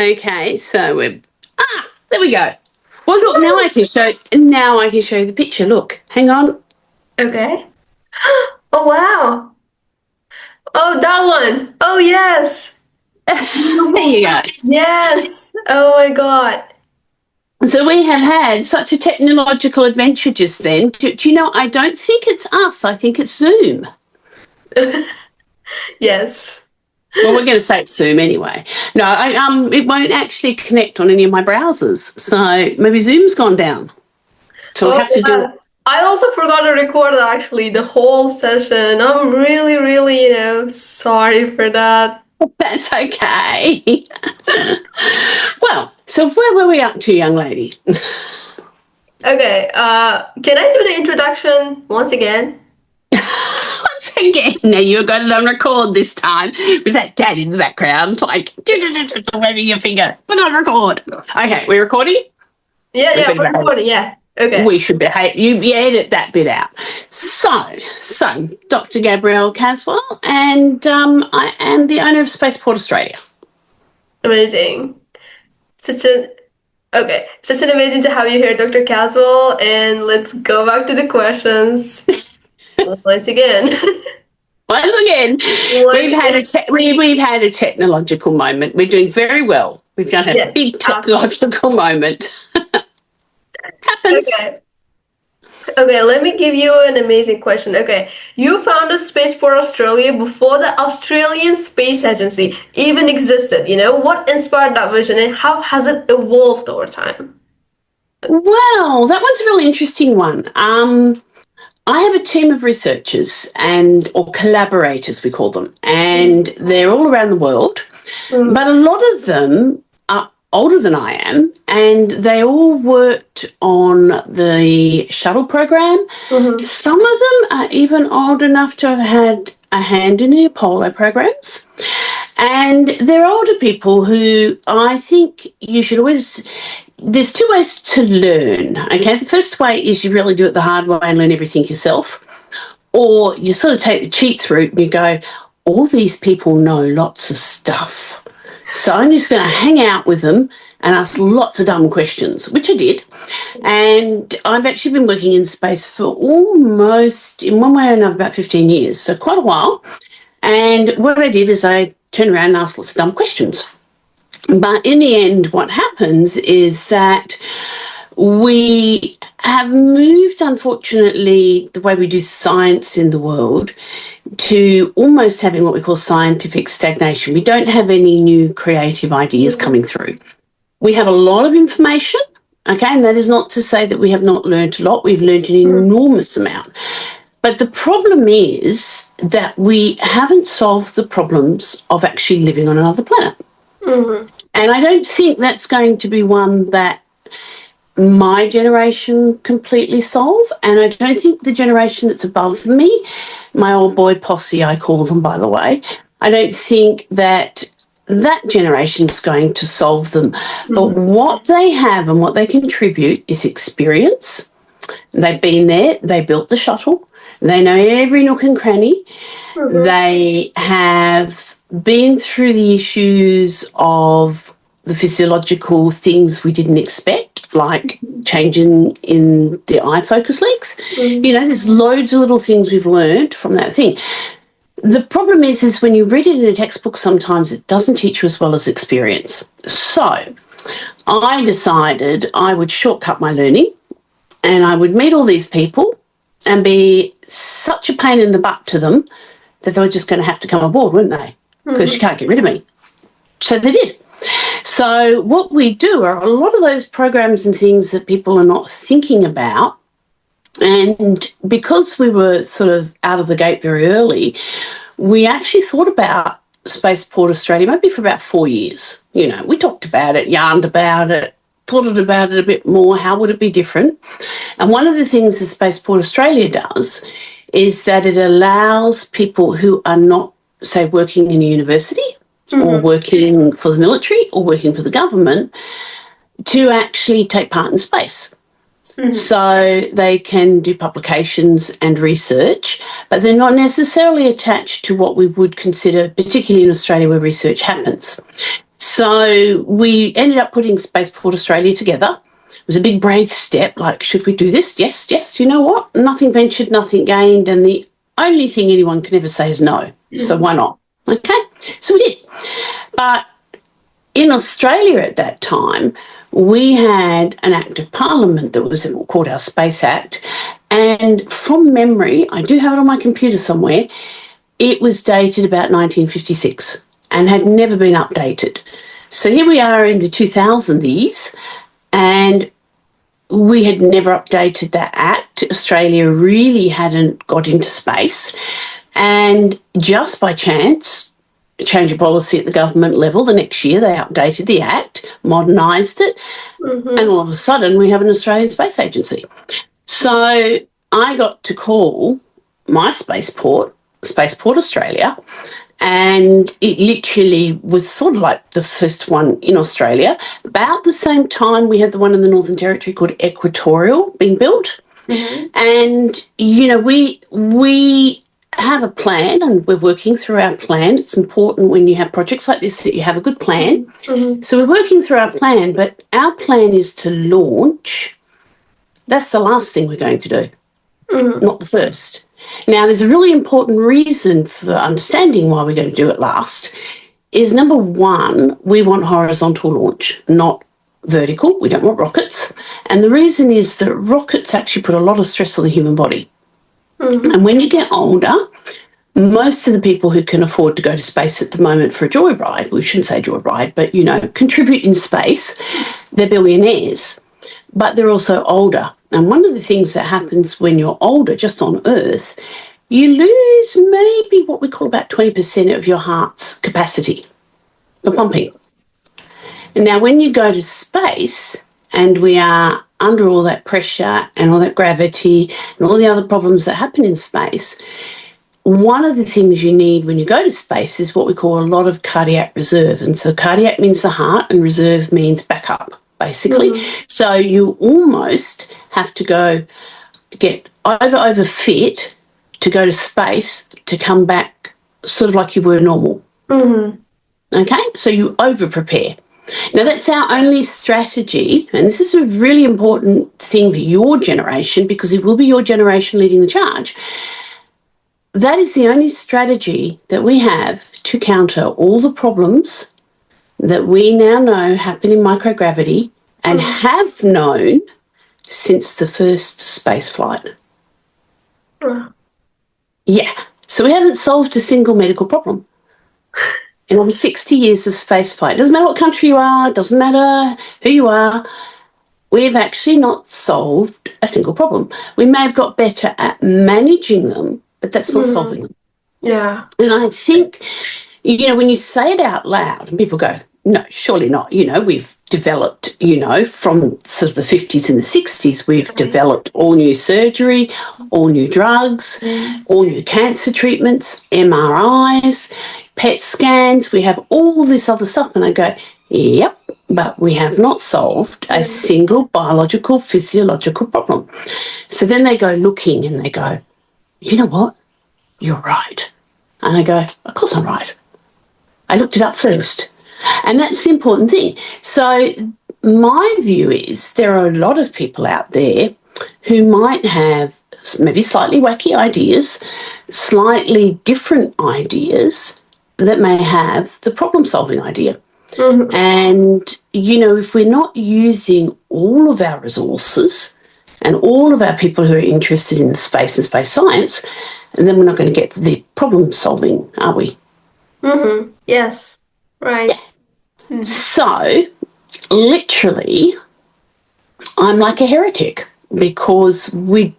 Okay, so there we go. Well, look, now I can show you the picture. Look, hang on. Okay. Oh, wow. Oh, that one. Oh, yes. There you go. Yes. Oh, my God. So we have had such a technological adventure just then. Do you know, I don't think it's us. I think it's Zoom. Yes. Well, we're going to say it's Zoom anyway. No, it won't actually connect on any of my browsers. So maybe Zoom's gone down. So we'll have to do it. I also forgot to record actually the whole session. I'm really, really, sorry for that. That's okay. Well, so where were we up to, young lady? Okay, can I do the introduction once again? Once again. Now you've got it on record this time. Was that dad in the background? Like, waving your finger. Put on record. Okay, we're recording? Yeah, we're recording, yeah. Okay. We should behave. You edit that bit out. So, Dr. Gabrielle Caswell, and I am the owner of Spaceport Australia. Amazing. Such an amazing to have you here, Dr. Caswell. And let's go back to the questions once again. We've had a technological moment. We're doing very well. We've done a big technological moment. Happens. Okay, let me give you an amazing question. Okay, you founded Spaceport Australia before the Australian Space Agency even existed. What inspired that vision and how has it evolved over time? Well, that one's a really interesting one. I have a team of researchers or collaborators, we call them, and they're all around the world, but a lot of them are older than I am, and they all worked on the shuttle program. Some of them are even old enough to have had a hand in the Apollo programs. And they're older people who I think you should always... There's two ways to learn, okay? The first way is you really do it the hard way and learn everything yourself. Or you sort of take the cheats route and you go, all these people know lots of stuff. So I'm just going to hang out with them and ask lots of dumb questions, which I did. And I've actually been working in space for almost, in one way or another, about 15 years, so quite a while. And what I did is I turned around and asked lots of dumb questions. But in the end, what happens is that we have moved, unfortunately, the way we do science in the world to almost having what we call scientific stagnation. We don't have any new creative ideas coming through. We have a lot of information, okay, and that is not to say that we have not learned a lot. We've learned an enormous amount. But the problem is that we haven't solved the problems of actually living on another planet. And I don't think that's going to be one that my generation completely solve, and I don't think the generation that's above me, my old boy posse I call them, by the way, I don't think that generation's going to solve them. But what they have and what they contribute is experience. They've been there, they built the shuttle, they know every nook and cranny, they have been through the issues of the physiological things we didn't expect, like changing in the eye focus length. There's loads of little things we've learned from that thing. The problem is when you read it in a textbook, sometimes it doesn't teach you as well as experience. So I decided I would shortcut my learning and I would meet all these people and be such a pain in the butt to them that they were just going to have to come aboard, weren't they? Because you can't get rid of me. So they did. So what we do are a lot of those programs and things that people are not thinking about. And because we were sort of out of the gate very early, we actually thought about Spaceport Australia maybe for about 4 years. We talked about it, yarned about it, thought about it a bit more. How would it be different? And one of the things that Spaceport Australia does is that it allows people who are not, say, working in a university or working for the military or working for the government to actually take part in space. So they can do publications and research, but they're not necessarily attached to what we would consider, particularly in Australia where research happens. So we ended up putting Spaceport Australia together. It was a big brave step, like, should we do this? Yes, yes. You know what? Nothing ventured, nothing gained, and the only thing anyone can ever say is no. So why not? Okay, so we did. But in Australia at that time, we had an Act of Parliament that was called our Space Act, and from memory, I do have it on my computer somewhere, it was dated about 1956 and had never been updated. So here we are in the 2000s, and we had never updated that act. Australia really hadn't got into space. And just by chance, a change of policy at the government level, the next year they updated the act, modernised it, and all of a sudden we have an Australian Space Agency. So I got to call my spaceport Australia, and it literally was sort of like the first one in Australia. About the same time, we had the one in the Northern Territory called Equatorial being built. And, you know, we have a plan and we're working through our plan. It's important when you have projects like this that you have a good plan. So we're working through our plan, but our plan is to launch. That's the last thing we're going to do, not the first. Now, there's a really important reason for understanding why we're going to do it last, is number one, we want horizontal launch, not vertical. We don't want rockets. And the reason is that rockets actually put a lot of stress on the human body. And when you get older, most of the people who can afford to go to space at the moment for a joyride, we shouldn't say joyride, but, you know, contribute in space, they're billionaires. But they're also older. And one of the things that happens when you're older, just on Earth, you lose maybe what we call about 20% of your heart's capacity for pumping. And now when you go to space and we are under all that pressure and all that gravity and all the other problems that happen in space, one of the things you need when you go to space is what we call a lot of cardiac reserve. And so cardiac means the heart and reserve means backup, basically. So you almost have to go get over fit to go to space to come back sort of like you were normal. Okay, so you over prepare. Now that's our only strategy, and this is a really important thing for your generation because it will be your generation leading the charge. That is the only strategy that we have to counter all the problems that we now know happen in microgravity and have known since the first space flight. Yeah, so we haven't solved a single medical problem. In over 60 years of spaceflight, doesn't matter what country you are, doesn't matter who you are, we've actually not solved a single problem. We may have got better at managing them, but that's not solving them. Yeah. And I think, you know, when you say it out loud and people go, no, surely not. You know, we've developed, you know, from sort of the 50s and the 60s, we've developed all new surgery, all new drugs, all new cancer treatments, MRIs, PET scans. We have all this other stuff. And I go, yep, but we have not solved a single biological, physiological problem. So then they go looking and they go, you know what? You're right. And I go, of course I'm right. I looked it up first. And that's the important thing. So my view is there are a lot of people out there who might have maybe slightly wacky ideas, slightly different ideas that may have the problem-solving idea. And, you know, if we're not using all of our resources and all of our people who are interested in the space and space science, then we're not going to get the problem-solving, are we? Yes, right. Yeah. So, literally, I'm like a heretic because we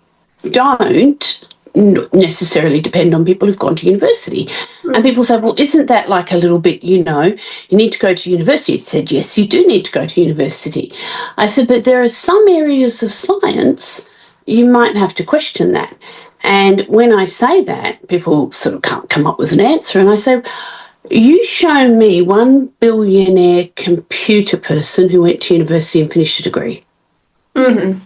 don't necessarily depend on people who've gone to university. And people say, well, isn't that like a little bit, you know, you need to go to university? I said, yes, you do need to go to university. I said, but there are some areas of science you might have to question that. And when I say that, people sort of can't come up with an answer. And I say, you show me one billionaire computer person who went to university and finished a degree. Not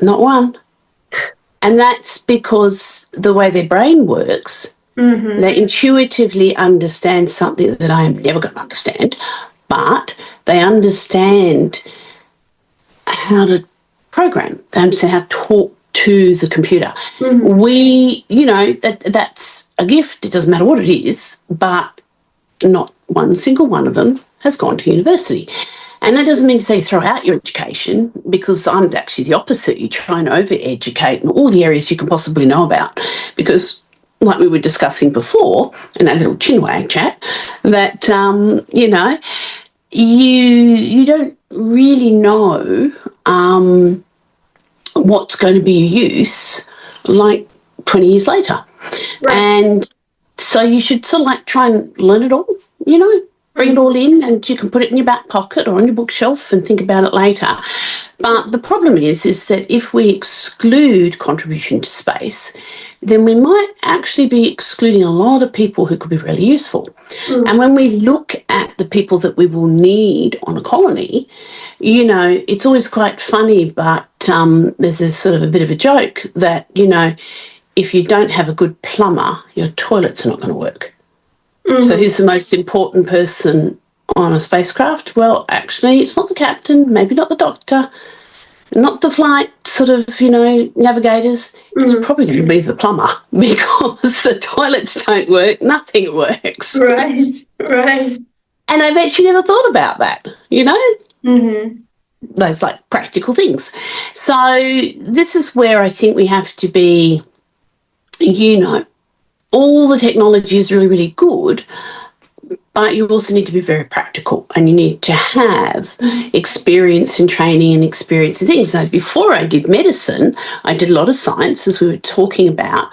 one. And that's because the way their brain works, They intuitively understand something that I am never going to understand, but they understand how to program. They understand how to talk to the computer. We, that's a gift. It doesn't matter what it is, but not one single one of them has gone to university. And that doesn't mean to say throw out your education, because I'm actually the opposite. You try and over-educate in all the areas you can possibly know about, because like we were discussing before in that little chinwag chat, that, you don't really know what's going to be your use like 20 years later. Right. And so you should sort of like try and learn it all, bring it all in, and you can put it in your back pocket or on your bookshelf and think about it later. But the problem is that if we exclude contribution to space, then we might actually be excluding a lot of people who could be really useful. And when we look at the people that we will need on a colony, it's always quite funny, but there's a sort of a bit of a joke that, if you don't have a good plumber, your toilets are not going to work. So who's the most important person on a spacecraft? Well, actually, it's not the captain, maybe not the doctor, not the flight sort of, navigators. It's probably going to be the plumber, because the toilets don't work, nothing works. Right. And I bet you never thought about that, Those like practical things. So this is where I think we have to be, all the technology is really, really good, but you also need to be very practical, and you need to have experience in training and experience in things. So before I did medicine, I did a lot of science, as we were talking about,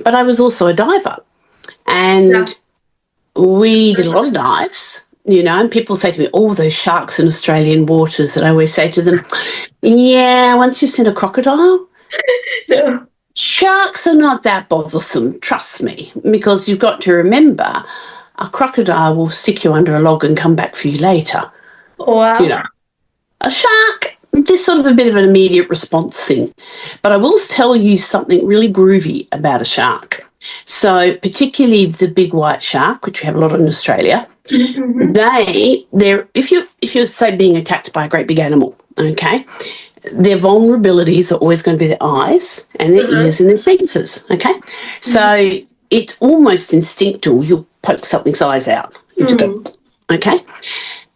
but I was also a diver. And we did a lot of dives, and people say to me, oh, those sharks in Australian waters. And I always say to them, yeah, once you've seen a crocodile, sharks are not that bothersome, trust me, because you've got to remember, a crocodile will stick you under a log and come back for you later. Wow. A shark, just sort of a bit of an immediate response thing. But I will tell you something really groovy about a shark. So particularly the big white shark, which we have a lot in Australia, they're if you're say being attacked by a great big animal, okay, their vulnerabilities are always going to be their eyes and their ears and their senses, okay? So it's almost instinctual. You'll poke something's eyes out. You just go, okay?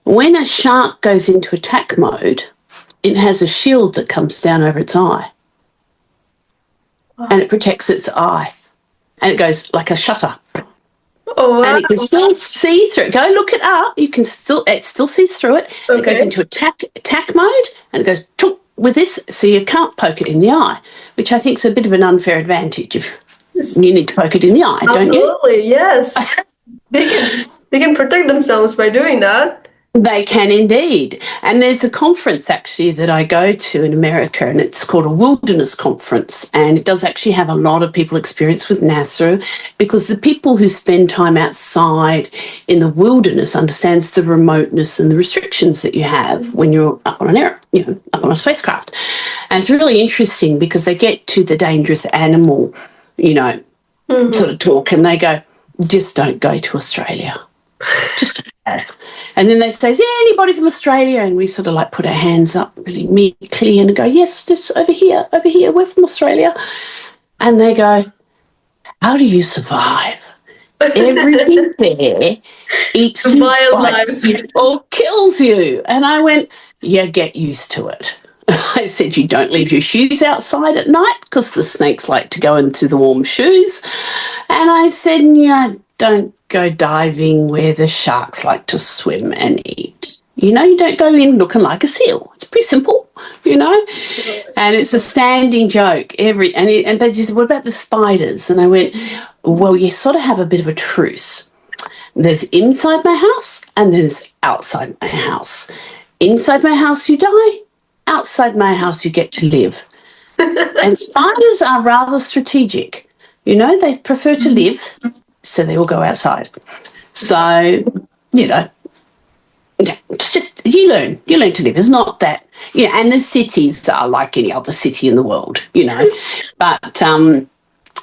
When a shark goes into attack mode, it has a shield that comes down over its eye. And it protects its eye. And it goes like a shutter. Oh, wow. And it can still see through it. Go look it up. It still sees through it. Okay. It goes into attack mode, and it goes with this, so you can't poke it in the eye, which I think is a bit of an unfair advantage. If you need to poke it in the eye, don't you? Absolutely, yes. They can protect themselves by doing that. They can indeed. And there's a conference actually that I go to in America, and it's called a wilderness conference. And it does actually have a lot of people experience with NASA, because the people who spend time outside in the wilderness understands the remoteness and the restrictions that you have when you're up on up on a spacecraft. And it's really interesting because they get to the dangerous animal, sort of talk, and they go, just don't go to Australia. Just and then they say, is there anybody from Australia? And we sort of like put our hands up really meekly and go, yes, just over here, we're from Australia. And they go, how do you survive? Everything there eats you, bites you, or kills you. And I went, yeah, get used to it. I said, you don't leave your shoes outside at night because the snakes like to go into the warm shoes. And I said, yeah, don't go diving where the sharks like to swim and eat. You don't go in looking like a seal. It's pretty simple, And it's a standing joke. And they just said, what about the spiders? And I went, well, you sort of have a bit of a truce. There's inside my house and there's outside my house. Inside my house, you die. Outside my house, you get to live. And spiders are rather strategic. They prefer to live, so they will go outside. So, it's just, you learn to live. It's not that, and the cities are like any other city in the world, But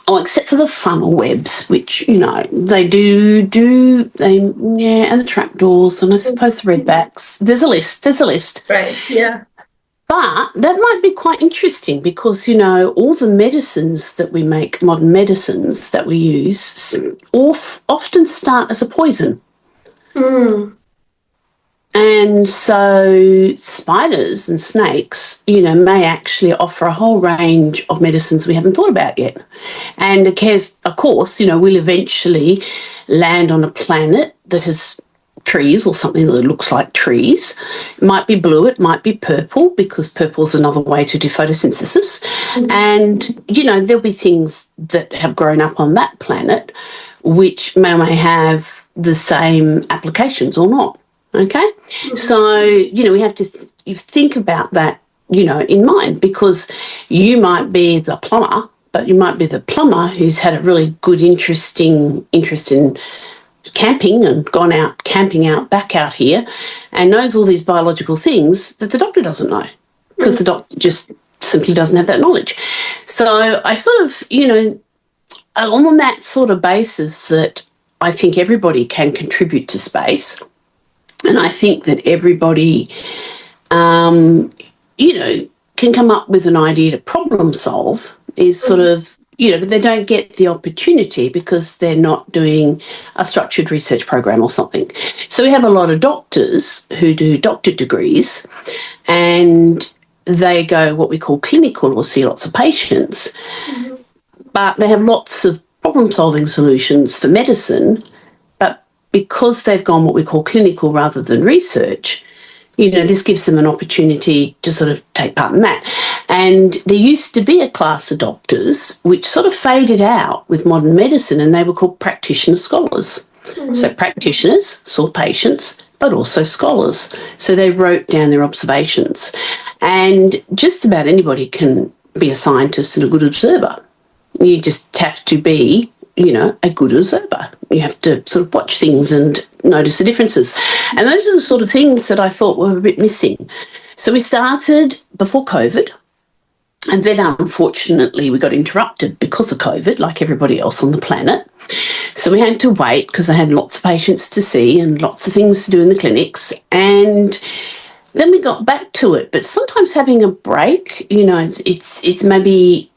Oh, except for the funnel webs, which, they and the trapdoors, and I suppose the redbacks. There's a list. Right, yeah. But that might be quite interesting because, all the medicines that we make, modern medicines that we use, often start as a poison. Mm. And so spiders and snakes, may actually offer a whole range of medicines we haven't thought about yet. And of course, we'll eventually land on a planet that has trees or something that looks like trees. It might be blue, it might be purple, because purple is another way to do photosynthesis. Mm-hmm. And, there'll be things that have grown up on that planet which may have the same applications or not. Okay, so, we have to think about that, in mind, because you might be the plumber, but you might be the plumber who's had a really good, interest in camping and gone out camping back out here and knows all these biological things that the doctor doesn't know because the doctor just simply doesn't have that knowledge. So I sort of, on that sort of basis that I think everybody can contribute to space. And I think that everybody, can come up with an idea to problem solve is sort of, but they don't get the opportunity because they're not doing a structured research program or something. So we have a lot of doctors who do doctorate degrees and they go what we call clinical or see lots of patients, but they have lots of problem solving solutions for medicine. Because they've gone what we call clinical rather than research, this gives them an opportunity to sort of take part in that. And there used to be a class of doctors which sort of faded out with modern medicine, and they were called practitioner scholars. Mm-hmm. So practitioners saw patients, but also scholars. So they wrote down their observations. And just about anybody can be a scientist and a good observer. You just have to be a good observer. You have to sort of watch things and notice the differences. And those are the sort of things that I thought were a bit missing. So we started before COVID, and then unfortunately we got interrupted because of COVID, like everybody else on the planet. So we had to wait because I had lots of patients to see and lots of things to do in the clinics. And then we got back to it. But sometimes having a break, it's maybe...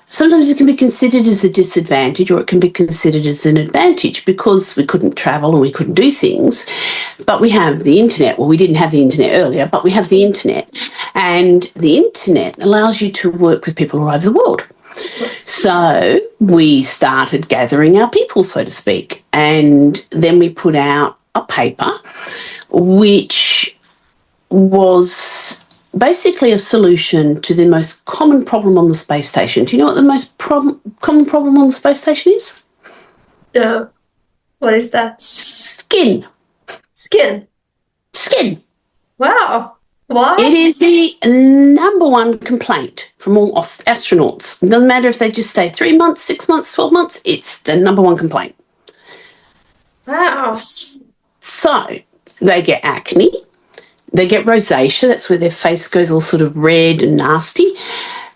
sometimes it can be considered as a disadvantage or it can be considered as an advantage because we couldn't travel and we couldn't do things, but we have the internet. Well, we didn't have the internet earlier, but we have the internet, and the internet allows you to work with people all over the world. So we started gathering our people, so to speak, and then we put out a paper which was basically a solution to the most common problem on the space station. Do you know what the most common problem on the space station is? No. What is that? Skin. Skin? Skin. Wow. Why? It is the number one complaint from all astronauts. It doesn't matter if they just stay 3 months, 6 months, 12 months, it's the number one complaint. Wow. So they get acne. They get rosacea, that's where their face goes all sort of red and nasty,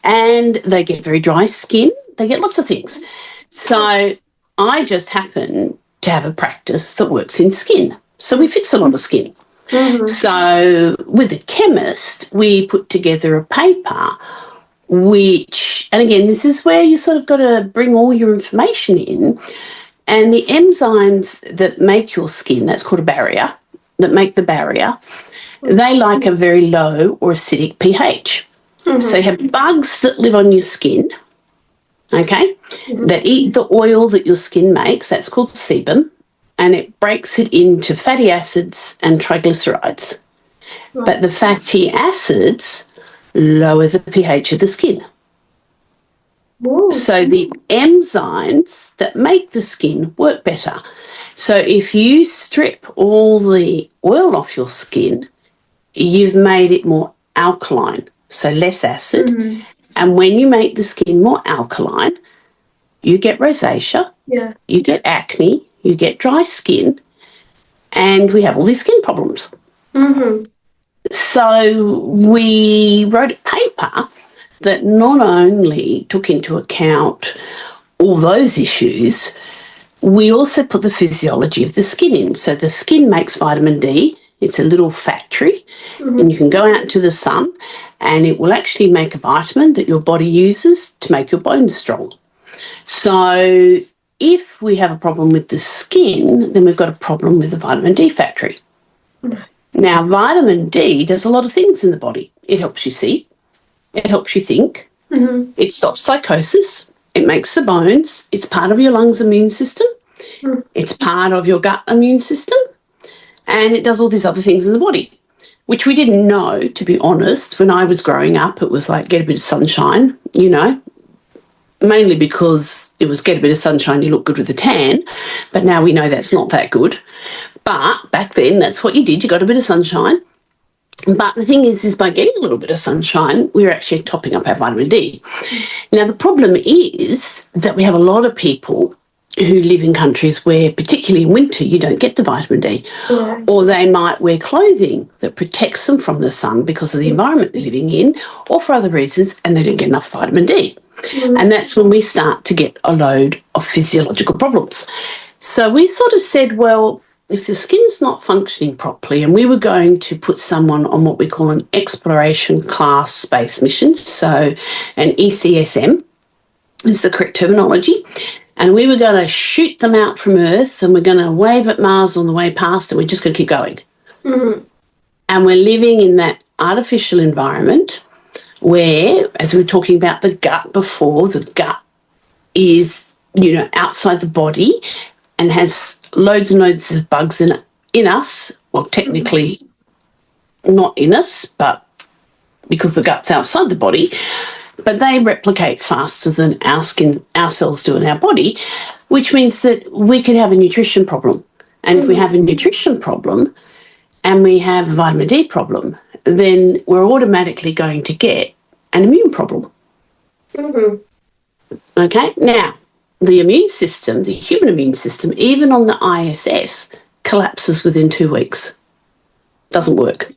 and they get very dry skin. They get lots of things. So I just happen to have a practice that works in skin. So we fix a lot of skin. Mm-hmm. So with a chemist, we put together a paper which, and again, this is where you sort of got to bring all your information in, and the enzymes that make your skin, that's called a barrier, that make the barrier, they like a very low or acidic pH. Mm-hmm. So you have bugs that live on your skin, okay, that eat the oil that your skin makes, that's called sebum, and it breaks it into fatty acids and triglycerides. Right. But the fatty acids lower the pH of the skin. Ooh. So the enzymes that make the skin work better. So if you strip all the oil off your skin, you've made it more alkaline, so less acid. Mm-hmm. And when you make the skin more alkaline, you get rosacea, you get acne, you get dry skin, and we have all these skin problems. Mm-hmm. So we wrote a paper that not only took into account all those issues, we also put the physiology of the skin in. So the skin makes vitamin D. It's a little factory, and you can go out to the sun and it will actually make a vitamin that your body uses to make your bones strong. So if we have a problem with the skin, then we've got a problem with the vitamin D factory. Now, vitamin D does a lot of things in the body. It helps you see. It helps you think. It stops psychosis. It makes the bones. It's part of your lungs immune system. It's part of your gut immune system. And it does all these other things in the body, which we didn't know, to be honest. When I was growing up, it was like get a bit of sunshine, you know, mainly because it was get a bit of sunshine, you look good with a tan. But now we know that's not that good. But back then, that's what you did. You got a bit of sunshine. But the thing is by getting a little bit of sunshine, we're actually topping up our vitamin D. Now, the problem is that we have a lot of people who live in countries where, particularly in winter, you don't get the vitamin D. Or they might wear clothing that protects them from the sun because of the environment they're living in, or for other reasons, and they don't get enough vitamin D. And that's when we start to get a load of physiological problems. So we sort of said, well, if the skin's not functioning properly, and we were going to put someone on what we call an exploration class space mission, so an ECSM is the correct terminology, and we were going to shoot them out from Earth, and we're going to wave at Mars on the way past, and we're just going to keep going. And we're living in that artificial environment where, as we were talking about the gut before, the gut is, you know, outside the body and has loads and loads of bugs in us. Well, technically not in us, but because the gut's outside the body, but they replicate faster than our skin, our cells do in our body, which means that we could have a nutrition problem. And if we have a nutrition problem and we have a vitamin D problem, then we're automatically going to get an immune problem. Okay, now, the immune system, the human immune system, even on the ISS, collapses within 2 weeks. Doesn't work.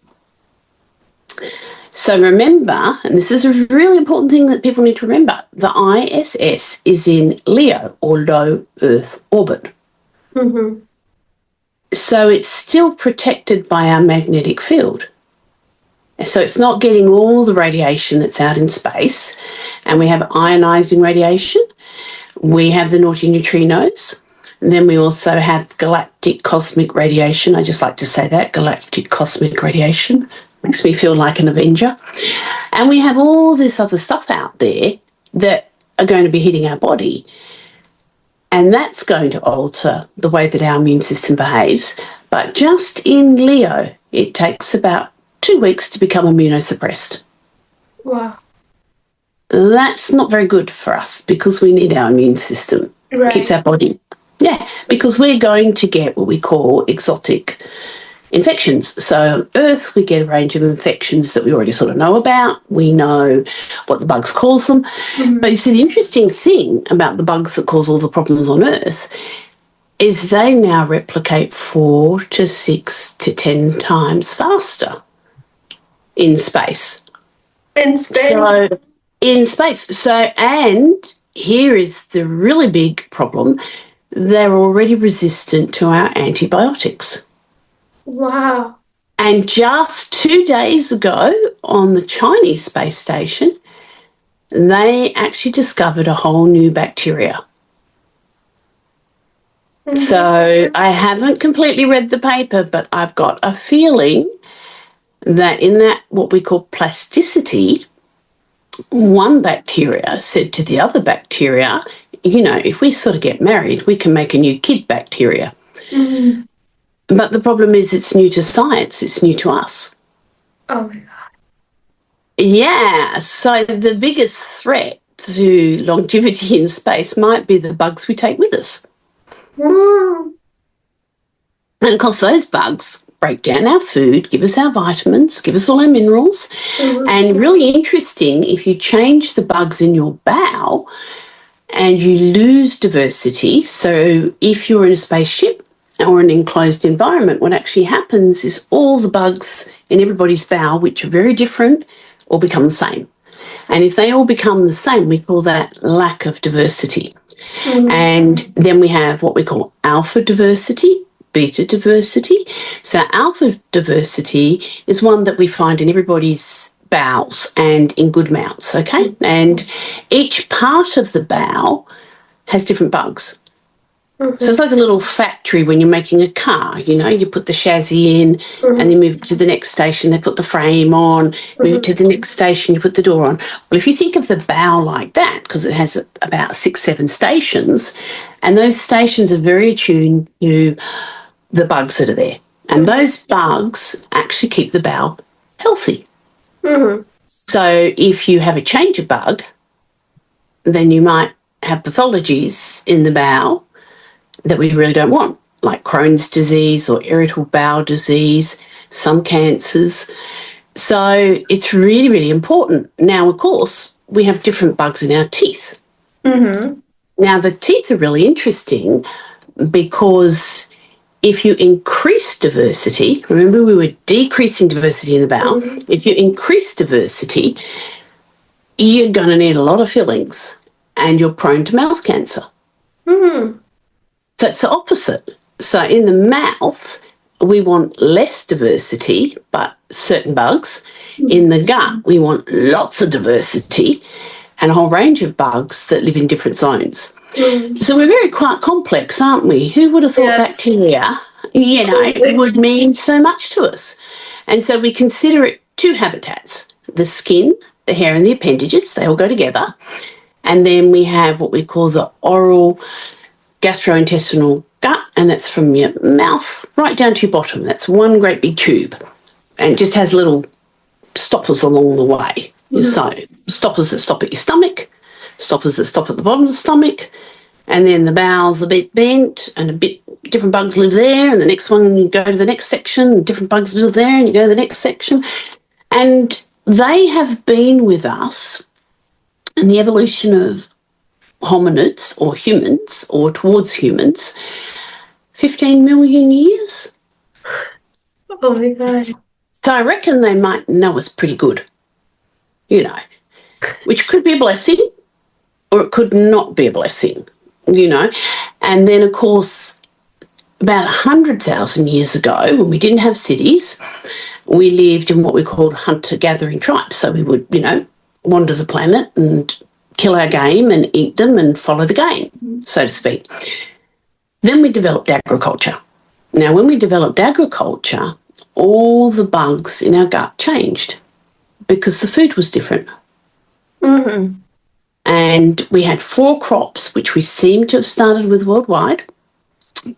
So remember, and this is a really important thing that people need to remember, the ISS is in LEO, or low Earth orbit. So it's still protected by our magnetic field. So it's not getting all the radiation that's out in space, and we have ionizing radiation. We have the naughty neutrinos, and then we also have galactic cosmic radiation. I just like to say that, galactic cosmic radiation. Makes me feel like an Avenger. And we have all this other stuff out there that are going to be hitting our body. And that's going to alter the way that our immune system behaves. But just in Leo, it takes about 2 weeks to become immunosuppressed. Wow. That's not very good for us because we need our immune system. Right. Keeps our body. Yeah, because we're going to get what we call exotic infections. So on Earth, we get a range of infections that we already sort of know about. We know what the bugs cause them. But you see, the interesting thing about the bugs that cause all the problems on Earth is they now replicate 4 to 6 to 10 times faster in space. In space? So, in space. So, and here is the really big problem. They're already resistant to our antibiotics. Wow. And just 2 days ago on the Chinese space station, they actually discovered a whole new bacteria. So I haven't completely read the paper, but I've got a feeling that in that what we call plasticity, one bacteria said to the other bacteria, you know, if we sort of get married, we can make a new kid bacteria. But the problem is it's new to science, it's new to us. Oh my God. Yeah, so the biggest threat to longevity in space might be the bugs we take with us. And of course, those bugs break down our food, give us our vitamins, give us all our minerals. And really interesting, if you change the bugs in your bowel and you lose diversity, so if you're in a spaceship or an enclosed environment, what actually happens is all the bugs in everybody's bowel, which are very different, all become the same. And if they all become the same, we call that lack of diversity. And then we have what we call alpha diversity, beta diversity. So alpha diversity is one that we find in everybody's bowels and in good mouths, okay? And each part of the bowel has different bugs. So it's like a little factory when you're making a car, you know, you put the chassis in and you move it to the next station, they put the frame on, move it to the next station, you put the door on. Well, if you think of the bowel like that, because it has about 6, 7 stations, and those stations are very attuned to the bugs that are there. And those bugs actually keep the bowel healthy. So if you have a change of bug, then you might have pathologies in the bowel that we really don't want, like Crohn's disease or irritable bowel disease, some cancers. So it's really, really important. Now, of course, we have different bugs in our teeth. Now, the teeth are really interesting because if you increase diversity, remember we were decreasing diversity in the bowel, if you increase diversity, you're going to need a lot of fillings and you're prone to mouth cancer. So it's the opposite. So in the mouth, we want less diversity, but certain bugs. In the gut, we want lots of diversity and a whole range of bugs that live in different zones. So we're very quite complex, aren't we? Who would have thought bacteria, you know, would mean so much to us? And so we consider it 2 habitats, the skin, the hair and the appendages, they all go together. And then we have what we call the oral gastrointestinal gut, and that's from your mouth right down to your bottom. That's one great big tube, and it just has little stoppers along the way. So stoppers that stop at your stomach, stoppers that stop at the bottom of the stomach, and then the bowel's a bit bent and a bit different bugs live there, and the next one you go to the next section, and different bugs live there, and you go to the next section. And they have been with us in the evolution of hominids or humans or towards humans 15 million years. Oh my God. So I reckon they might know us pretty good, you know, which could be a blessing or it could not be a blessing, you know. And then, of course, about 100,000 years ago, when we didn't have cities, we lived in what we called hunter-gathering tribes. So we would, you know, wander the planet and kill our game and eat them and follow the game, so to speak. Then we developed agriculture. Now, when we developed agriculture, all the bugs in our gut changed because the food was different. And we had 4 crops, which we seem to have started with worldwide: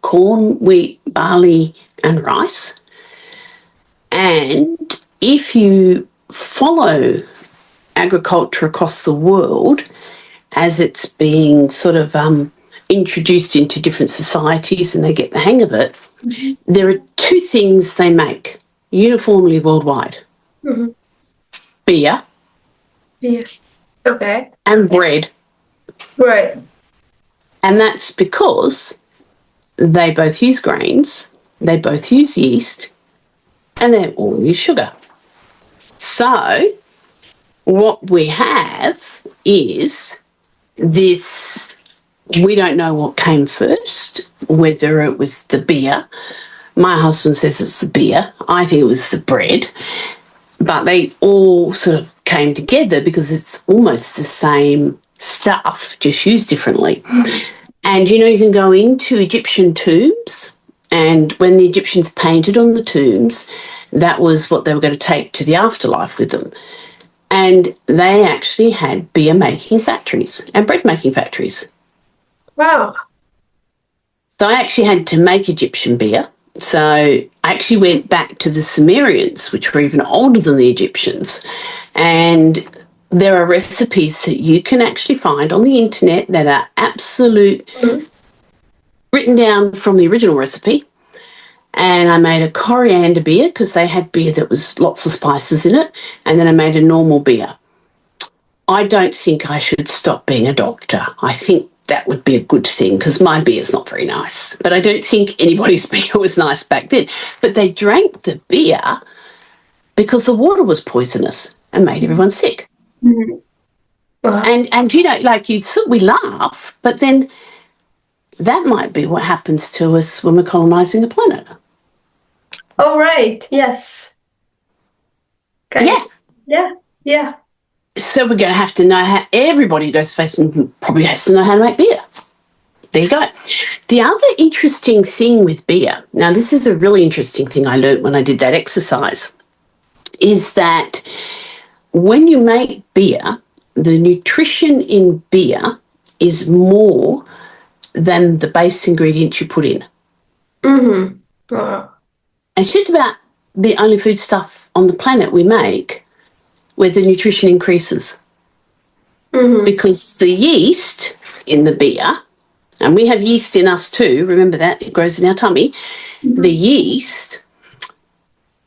corn, wheat, barley, and rice. And if you follow agriculture across the world as it's being sort of introduced into different societies and they get the hang of it, there are 2 things they make uniformly worldwide: beer and bread. Right. And that's because they both use grains, they both use yeast, and they all use sugar. So what we have is this, we don't know what came first, whether it was the beer. My husband says it's the beer. I think it was the bread. But they all sort of came together because it's almost the same stuff, just used differently. And, you know, you can go into Egyptian tombs, and when the Egyptians painted on the tombs, that was what they were going to take to the afterlife with them. And they actually had beer-making factories and bread-making factories. Wow. So I actually had to make Egyptian beer. So I actually went back to the Sumerians, which were even older than the Egyptians. And there are recipes that you can actually find on the internet that are absolute, written down from the original recipe. And I made a coriander beer because they had beer that was lots of spices in it. And then I made a normal beer. I don't think I should stop being a doctor. I think that would be a good thing because my beer's not very nice. But I don't think anybody's beer was nice back then. But they drank the beer because the water was poisonous and made everyone sick. And you know, like we laugh, but then that might be what happens to us when we're colonising the planet. Oh, right. Yes. Yeah. Yeah. So we're going to have to know how everybody who goes to space probably has to know how to make beer. There you go. The other interesting thing with beer, now this is a really interesting thing I learned when I did that exercise, is that when you make beer, the nutrition in beer is more than the base ingredients you put in. Mm-hmm. Wow. It's just about the only food stuff on the planet we make where the nutrition increases. Mm-hmm. Because the yeast in the beer, and we have yeast in us too, remember that, it grows in our tummy. Mm-hmm. The yeast,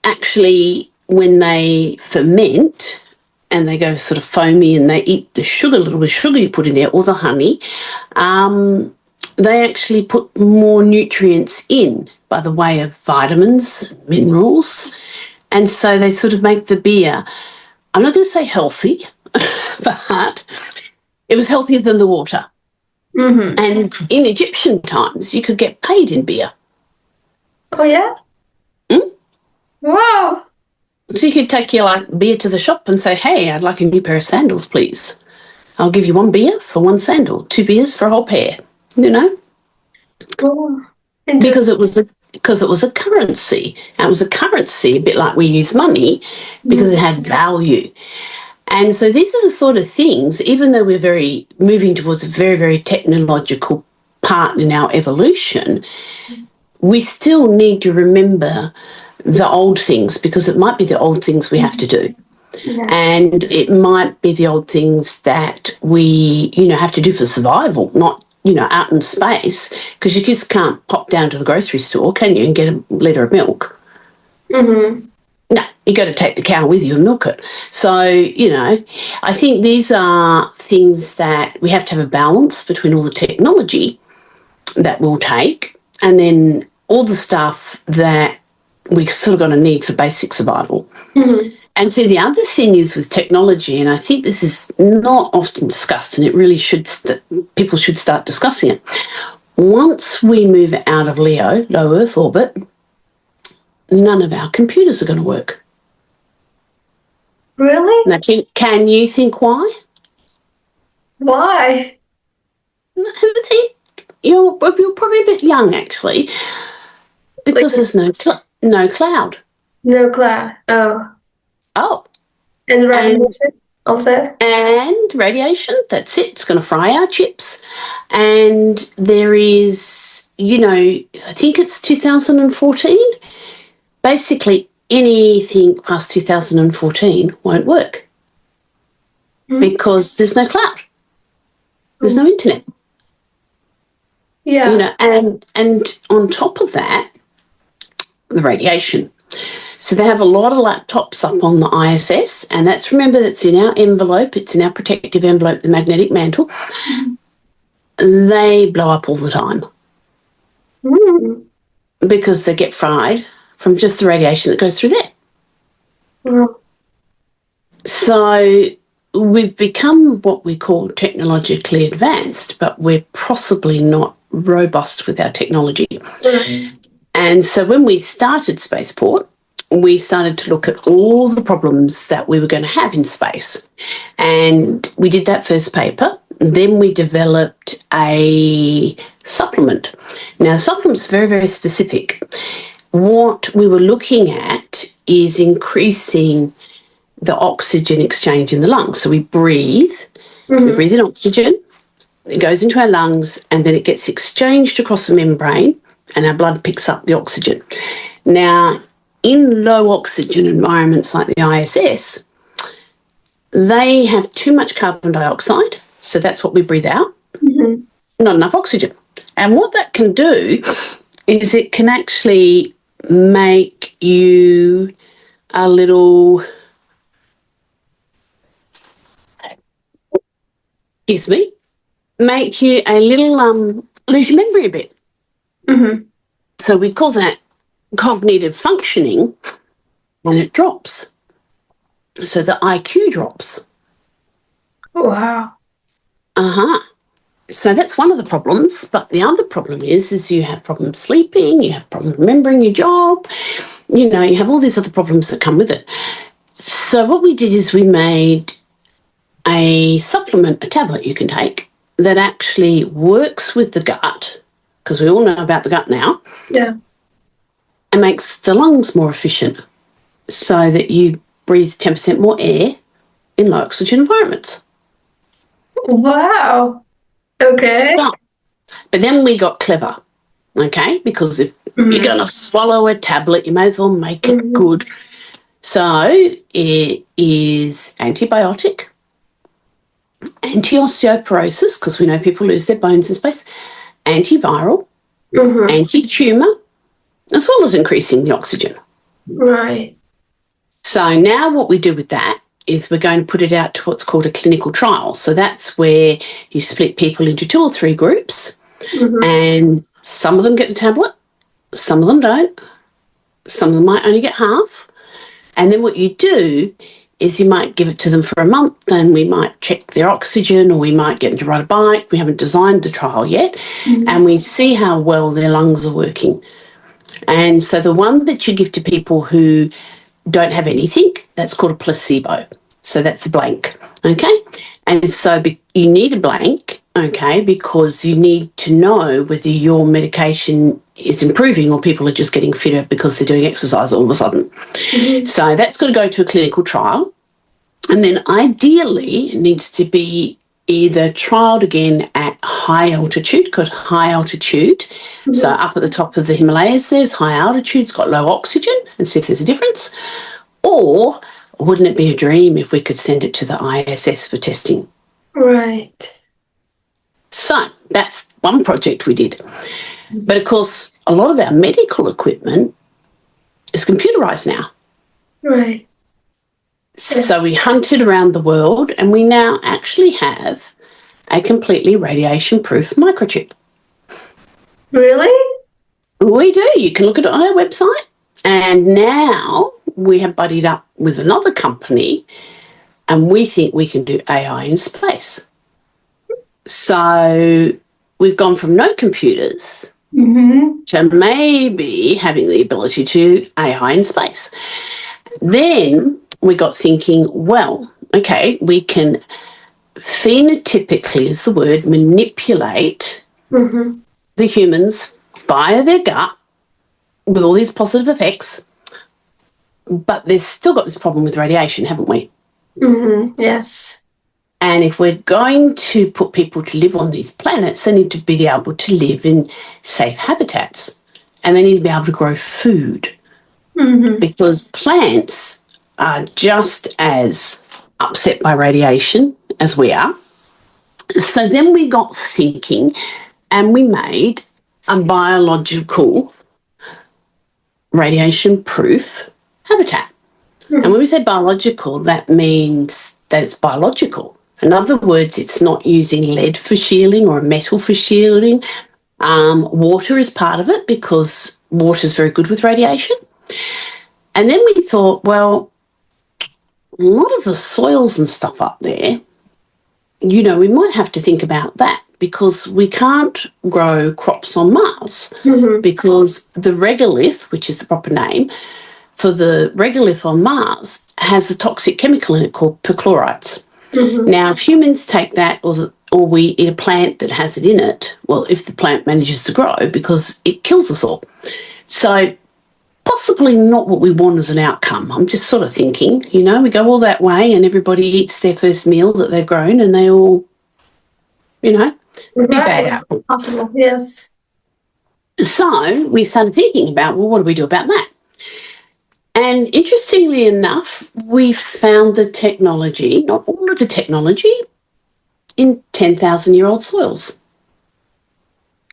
actually, when they ferment and they go sort of foamy and they eat the sugar, a little bit of sugar you put in there, or the honey, they actually put more nutrients in by the way of vitamins, minerals. And so they sort of make the beer, I'm not going to say healthy, but it was healthier than the water. Mm-hmm. And in Egyptian times, you could get paid in beer. Oh, yeah? Mm? Wow. So you could take your beer to the shop and say, hey, I'd like a new pair of sandals, please. I'll give you one beer for one sandal, 2 beers for a whole pair, you know? Oh, Because it was a currency. And it was a currency, a bit like we use money, because it had value. And so these are the sort of things, even though we're moving towards a very, very technological part in our evolution, we still need to remember the old things, because it might be the old things we have to do. Yeah. And it might be the old things that we, have to do for survival, not, out in space, because you just can't pop down to the grocery store, can you, and get a litre of milk? Mm-hmm. No, you got to take the cow with you and milk it. So, I think these are things that we have to have a balance between all the technology that we'll take and then all the stuff that we sort of going to need for basic survival. Mm-hmm. And so the other thing is with technology, and I think this is not often discussed, and it really people should start discussing it. Once we move out of LEO, low Earth orbit, none of our computers are going to work. Really? Now, can you think why? Why? I think you're probably a bit young, actually, because there's no cloud. No cloud. Oh. Oh. And radiation also? And radiation, that's it. It's going to fry our chips. And there is, I think it's 2014. Basically, anything past 2014 won't work because there's no cloud. There's no internet. Yeah. And on top of that, the radiation. So they have a lot of laptops up on the ISS, and that's in our envelope. It's in our protective envelope, the magnetic mantle. They blow up all the time because they get fried from just the radiation that goes through there. So we've become what we call technologically advanced, but we're possibly not robust with our technology. And so when we started Spaceport, we started to look at all the problems that we were going to have in space. And we did that first paper. Then we developed a supplement. Now, the supplement's very, very specific. What we were looking at is increasing the oxygen exchange in the lungs. So we breathe in oxygen, it goes into our lungs, and then it gets exchanged across the membrane, and our blood picks up the oxygen. Now, in low oxygen environments like the ISS, they have too much carbon dioxide, so that's what we breathe out, not enough oxygen. And what that can do is it can actually make you a little, make you a little, lose your memory a bit. So we call that cognitive functioning, and it drops. So the IQ drops. Wow. Uh-huh. So that's one of the problems, but the other problem is you have problems sleeping, you have problems remembering your job, you have all these other problems that come with it. So what we did is we made a supplement, a tablet you can take that actually works with the gut, because we all know about the gut now. Yeah. And makes the lungs more efficient so that you breathe 10% more air in low oxygen environments. Wow. Okay. So, but then we got clever, okay? Because if you're going to swallow a tablet, you may as well make it good. So it is antibiotic, anti-osteoporosis, because we know people lose their bones in space, antiviral, anti-tumour, as well as increasing the oxygen. Right. So now what we do with that is we're going to put it out to what's called a clinical trial. So that's where you split people into 2 or 3 groups, and some of them get the tablet, some of them don't, some of them might only get half. And then what you do is you might give it to them for a month, and we might check their oxygen, or we might get them to ride a bike. We haven't designed the trial yet, and we see how well their lungs are working. And so the one that you give to people who don't have anything, that's called a placebo. So that's a blank, okay? And so you need a blank, okay, because you need to know whether your medication is improving or people are just getting fitter because they're doing exercise all of a sudden. So that's got to go to a clinical trial. And then ideally it needs to be either trialled again at high altitude, because high altitude, so up at the top of the Himalayas, there's high altitude, it's got low oxygen, and see if there's a difference. Or wouldn't it be a dream if we could send it to the ISS for testing? Right. So that's one project we did. But of course, a lot of our medical equipment is computerized now. Right. So we hunted around the world, and we now actually have a completely radiation-proof microchip. Really? We do. You can look at it on our website. And now we have buddied up with another company, and we think we can do AI in space. So we've gone from no computers to maybe having the ability to do AI in space. Then we got thinking, well, okay, we can phenotypically, is the word, manipulate the humans via their gut with all these positive effects, but they've still got this problem with radiation, haven't we? Yes. And if we're going to put people to live on these planets, they need to be able to live in safe habitats, and they need to be able to grow food, because plants are just as upset by radiation as we are. So then we got thinking, and we made a biological radiation-proof habitat. And when we say biological, that means that it's biological. In other words, it's not using lead for shielding or metal for shielding. Water is part of it, because water is very good with radiation. And then we thought, well, a lot of the soils and stuff up there, we might have to think about that, because we can't grow crops on Mars, because the regolith, which is the proper name for the regolith on Mars, has a toxic chemical in it called perchlorites. Now, if humans take that, or we eat a plant that has it in it, well, if the plant manages to grow, because it kills us all. So possibly not what we want as an outcome. I'm just sort of thinking, we go all that way and everybody eats their first meal that they've grown, and they all, be bad outcome. Possible, yes. So we started thinking about, well, what do we do about that? And interestingly enough, we found the technology, not all of the technology, in 10,000-year-old soils.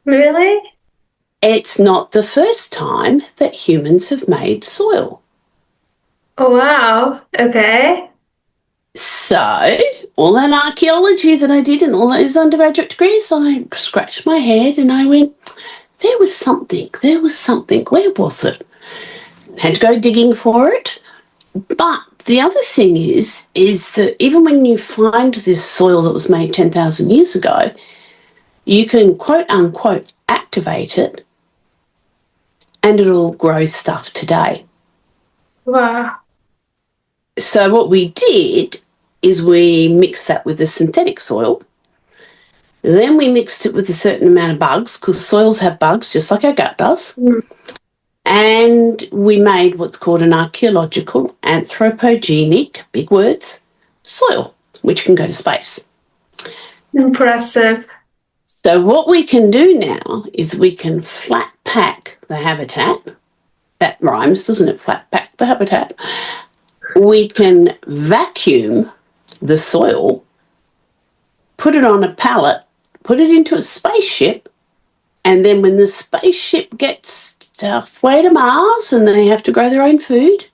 Really? It's not the first time that humans have made soil. Oh, wow. Okay. So all that archaeology that I did and all those undergraduate degrees, I scratched my head and I went, there was something, where was it? Had to go digging for it. But the other thing is that even when you find this soil that was made 10,000 years ago, you can quote unquote activate it and it'll grow stuff today. Wow. So what we did is we mixed that with the synthetic soil. Then we mixed it with a certain amount of bugs, because soils have bugs just like our gut does. Mm. And we made what's called an archaeological, anthropogenic, big words, soil, which can go to space. Impressive. So what we can do now is we can flat pack the habitat. That rhymes, doesn't it? Flat pack the habitat. We can vacuum the soil, put it on a pallet, put it into a spaceship, and then when the spaceship gets halfway to Mars and they have to grow their own food,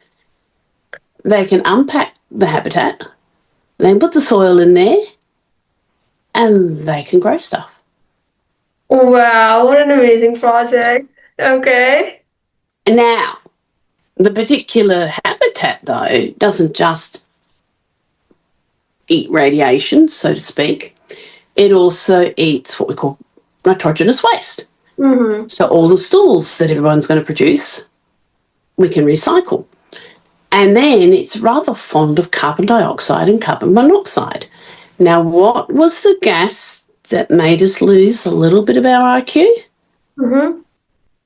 they can unpack the habitat, then put the soil in there, and they can grow stuff. Wow, what an amazing project. Okay. Now, the particular habitat, though, doesn't just eat radiation, so to speak. It also eats what we call nitrogenous waste. Mm-hmm. So all the stools that everyone's going to produce, we can recycle. And then it's rather fond of carbon dioxide and carbon monoxide. Now, what was the gas that made us lose a little bit of our IQ? Mm-hmm.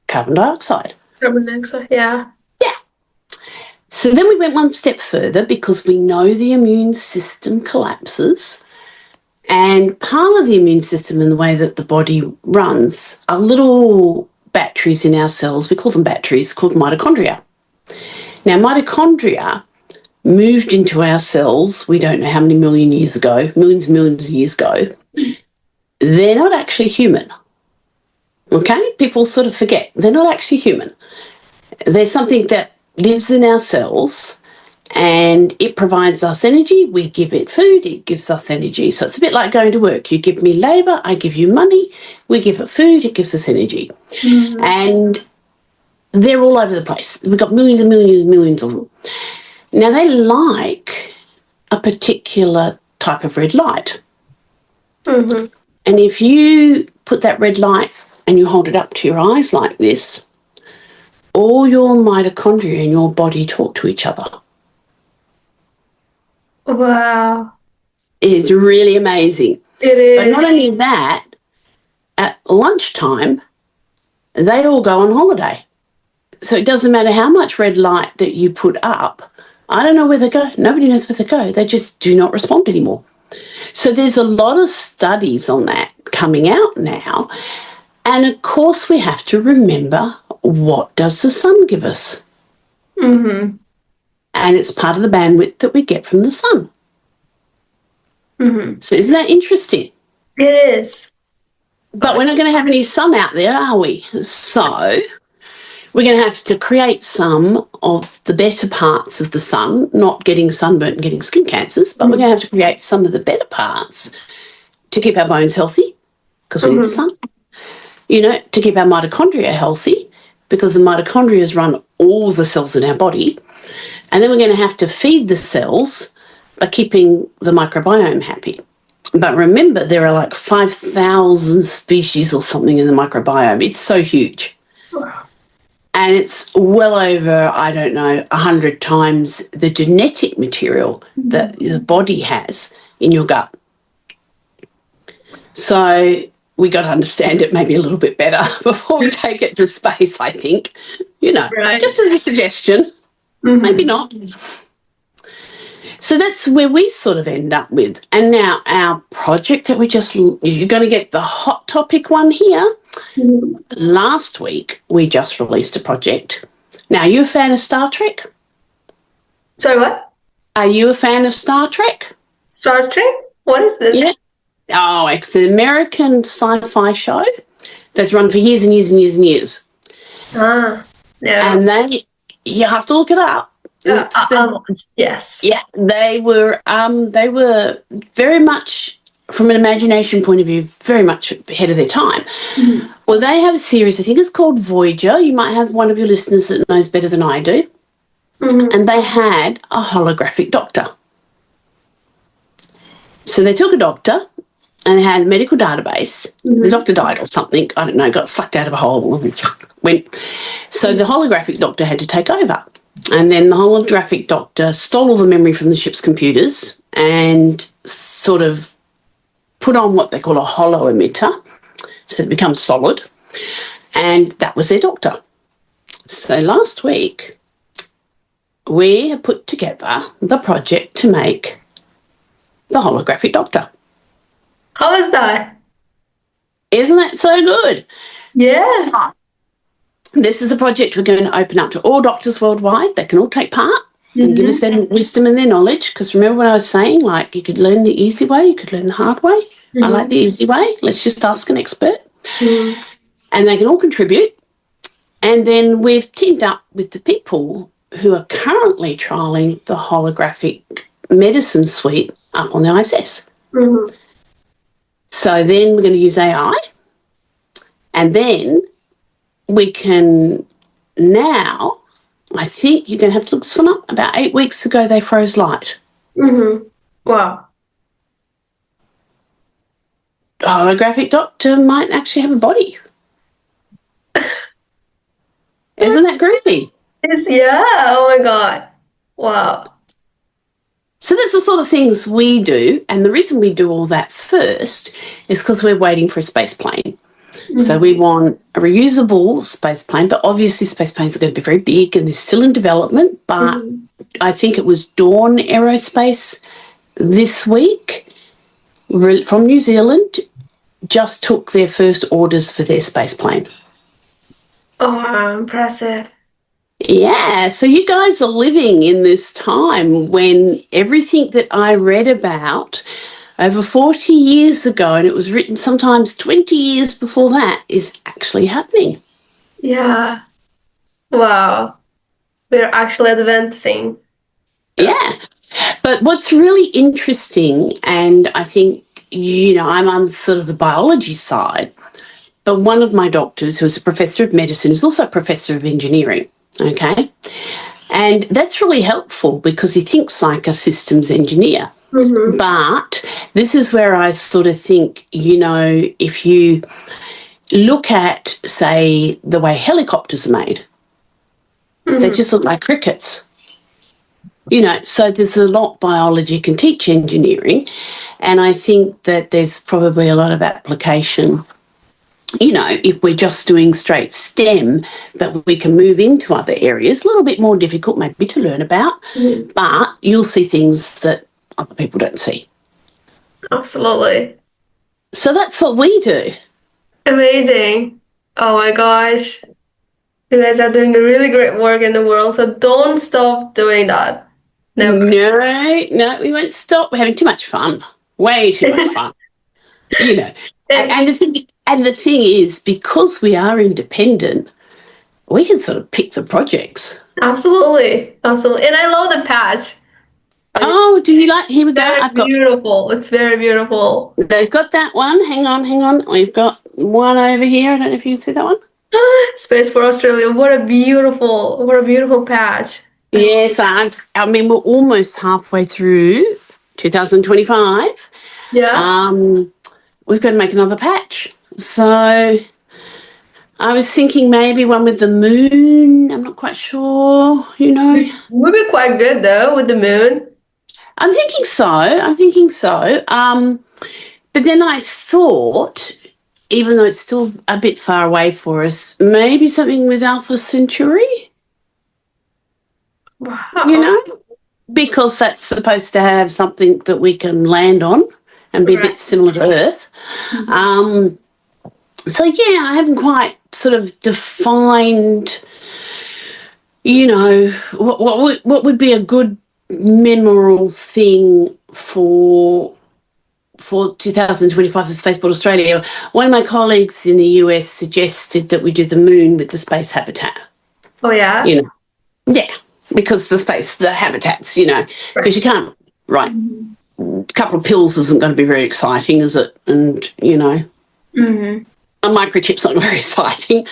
Carbon dioxide. Carbon dioxide, yeah. Yeah. So then we went one step further, because we know the immune system collapses. And part of the immune system and the way that the body runs are little batteries in our cells. We call them batteries, called mitochondria. Now, mitochondria moved into our cells, we don't know how many millions and millions of years ago. They're not actually human. Okay? People sort of forget. They're not actually human. There's something that lives in our cells, and it provides us energy. We give it food, it gives us energy. So it's a bit like going to work. You give me labour, I give you money, we give it food, it gives us energy. Mm-hmm. And they're all over the place. We've got millions and millions and millions of them. Now, they like a particular type of red light. Mm-hmm. And if you put that red light and you hold it up to your eyes like this, all your mitochondria in your body talk to each other. Wow. It is really amazing. It is. But not only that, at lunchtime, they all go on holiday. So it doesn't matter how much red light that you put up. I don't know where they go. Nobody knows where they go. They just do not respond anymore. So there's a lot of studies on that coming out now. And of course, we have to remember, what does the sun give us? Mm-hmm. And it's part of the bandwidth that we get from the sun. Mm-hmm. So isn't that interesting? It is. But we're not going to have any sun out there, are we? So we're going to have to create some of the better parts of the sun, not getting sunburnt and getting skin cancers, but we're going to have to create some of the better parts to keep our bones healthy, because we need the sun. You know, to keep our mitochondria healthy, because the mitochondria run all the cells in our body. And then we're going to have to feed the cells by keeping the microbiome happy. But remember, there are like 5,000 species or something in the microbiome. It's so huge. And it's well over, 100 times the genetic material that the body has in your gut. So we got to understand it maybe a little bit better before we take it to space, I think. You know, right. Just as a suggestion. Mm-hmm. Maybe not. So that's where we sort of end up with. And now our project that you're going to get the hot topic one here. Mm-hmm. Last week, we just released a project. Now, are you a fan of Star Trek? Sorry, what? Are you a fan of Star Trek? Star Trek? What is this? Yeah. Oh, it's an American sci-fi show that's run for years and years and years and years. Ah, yeah. And you have to look it up. Yes. Yeah, they were very much, from an imagination point of view, very much ahead of their time. Mm-hmm. Well, they have a series, I think it's called Voyager. You might have one of your listeners that knows better than I do. and they had a holographic doctor. So they took a doctor and they had a medical database. The doctor died or something, I don't know, got sucked out of a hole and went. So the holographic doctor had to take over. And then the holographic doctor stole all the memory from the ship's computers and sort of put on what they call a holo emitter, so it becomes solid. And that was their doctor. So last week, we have put together the project to make the holographic doctor. How is that? Isn't that so good? Yeah. So, this is a project we're going to open up to all doctors worldwide. They can all take part and give us their wisdom and their knowledge. Because remember what I was saying, like you could learn the easy way, you could learn the hard way. I like the easy way. Let's just ask an expert. And they can all contribute. And then we've teamed up with the people who are currently trialling the holographic medicine suite up on the ISS. So then we're going to use AI. And then we can now, I think you're going to have to look this one up. About 8 weeks ago, they froze light. Wow. A holographic doctor might actually have a body. Isn't that groovy? Oh my God. Wow. So that's the sort of things we do. And the reason we do all that first is because we're waiting for a space plane. So we want a reusable space plane, but obviously space planes are going to be very big and they're still in development. But I think it was Dawn Aerospace this week from New Zealand just took their first orders for their space plane. Oh, impressive. Yeah, so you guys are living in this time when everything that I read about over 40 years ago, and it was written sometimes 20 years before that, is actually happening. Yeah. Wow. We're actually advancing. Yeah. But what's really interesting, and I think, I'm sort of the biology side, but one of my doctors, who is a professor of medicine, is also a professor of engineering, okay? And that's really helpful because he thinks like a systems engineer. But this is where I sort of think, if you look at, say, the way helicopters are made, they just look like crickets. So there's a lot biology can teach engineering. And I think that there's probably a lot of application, if we're just doing straight STEM, that we can move into other areas, a little bit more difficult maybe to learn about, but you'll see things that other people don't see. Absolutely. So that's what we do. Amazing. Oh my gosh. You guys are doing a really great work in the world, so don't stop doing that. Never. No, we won't stop. We're having too much fun. Way too much fun. And the thing is, because we are independent, we can sort of pick the projects. Absolutely. And I love the patch. Oh, do you like? Here we go. Beautiful. It's very beautiful. They've got that one. Hang on. We've got one over here. I don't know if you can see that one. Space for Australia. What a beautiful patch. Yes, I mean we're almost halfway through 2025. Yeah. We've got to make another patch. So I was thinking maybe one with the moon. I'm not quite sure. Would be quite good though with the moon. I'm thinking so. But then I thought, even though it's still a bit far away for us, maybe something with Alpha Centauri. Wow. Because that's supposed to have something that we can land on and be a bit similar to Earth. So I haven't quite sort of defined, what would be a good memorable thing for 2025 for Spaceport Australia. One of my colleagues in the US suggested that we do the moon with the space habitat. Oh yeah? Yeah, because the habitats, because you can't, a couple of pills isn't going to be very exciting, is it? And, a microchip's not very exciting.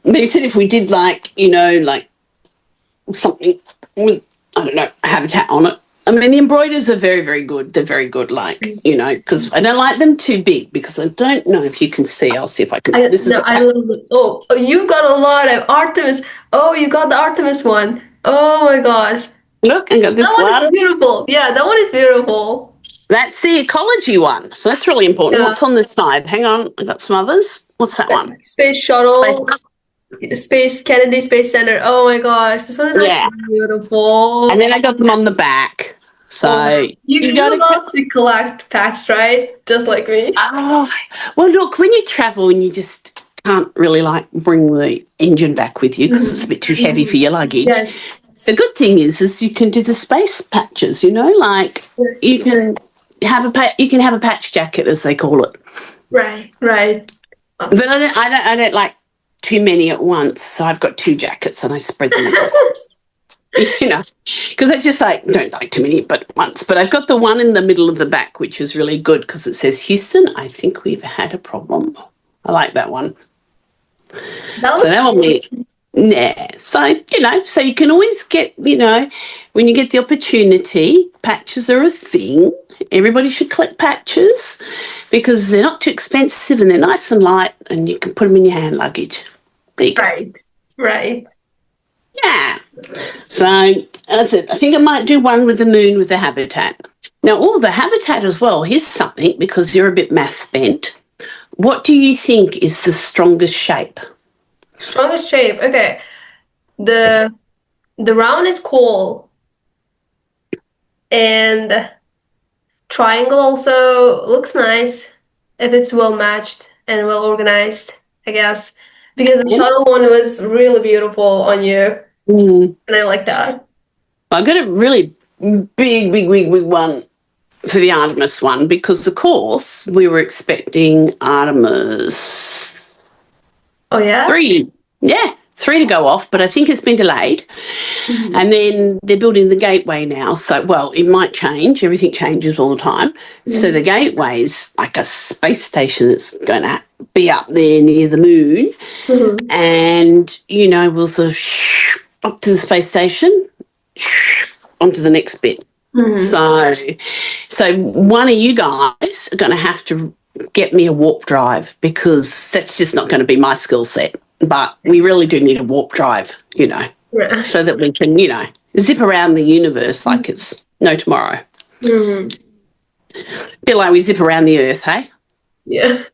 But he said if we did something with, I don't know, a habitat on it. I mean, the embroiders are very, very good. They're very good, like, you know, because I don't like them too big because I don't know if you can see. I'll see if I can. This is I love it. Oh, you got a lot of Artemis. Oh, you got the Artemis one. Oh my gosh. Look, I got this That one is one. beautiful. Yeah, that one is beautiful. That's the ecology one. So that's really important. Yeah. What's on this side? Hang on, I got some others. What's that one? Space Space. shuttle, Space Kennedy Space Center. Oh my gosh, this one is Yeah. actually beautiful. And then I got them on the back. So You got love to collect packs, right? Just like me. Oh, well, look, when you travel and you just can't really like bring the engine back with you because it's a bit too heavy for your luggage. Yes. The good thing is you can do the space patches. You know, like you can have a patch jacket as they call it. Right, right. But I don't like too many at once. So I've got 2 jackets and I spread them across. You know, because I just like don't like too many but once. But I've got the one in the middle of the back, which is really good because it says Houston, I think we've had a problem. I like that one. So that will be, yeah. So, you know, so you can always get, you know, when you get the opportunity, patches are a thing. Everybody should collect patches because they're not too expensive and they're nice and light and you can put them in your hand luggage. There you go. Right, right. Yeah. So, as I said, I think I might do one with the moon with the habitat. Now, the habitat as well, here's something because you're a bit maths bent. What do you think is the strongest shape? Strongest shape. Okay. The round is cool. And triangle also looks nice if it's well matched and well organized, I guess. Because the shuttle one was really beautiful on you. And I like that. I got a really big one for the Artemis one because, of course, we were expecting Artemis Oh, yeah? 3. Yeah, 3 to go off, but I think it's been delayed. And then they're building the gateway now. So, well, it might change. Everything changes all the time. So the gateway is like a space station that's going to be up there near the moon. And, you know, we'll sort of up to the space station, onto the next bit. So one of you guys are going to have to get me a warp drive because that's just not going to be my skill set. But we really do need a warp drive, you know, so that we can, you know, zip around the universe like it's no tomorrow. A bit like we zip around the Earth, hey? Yeah.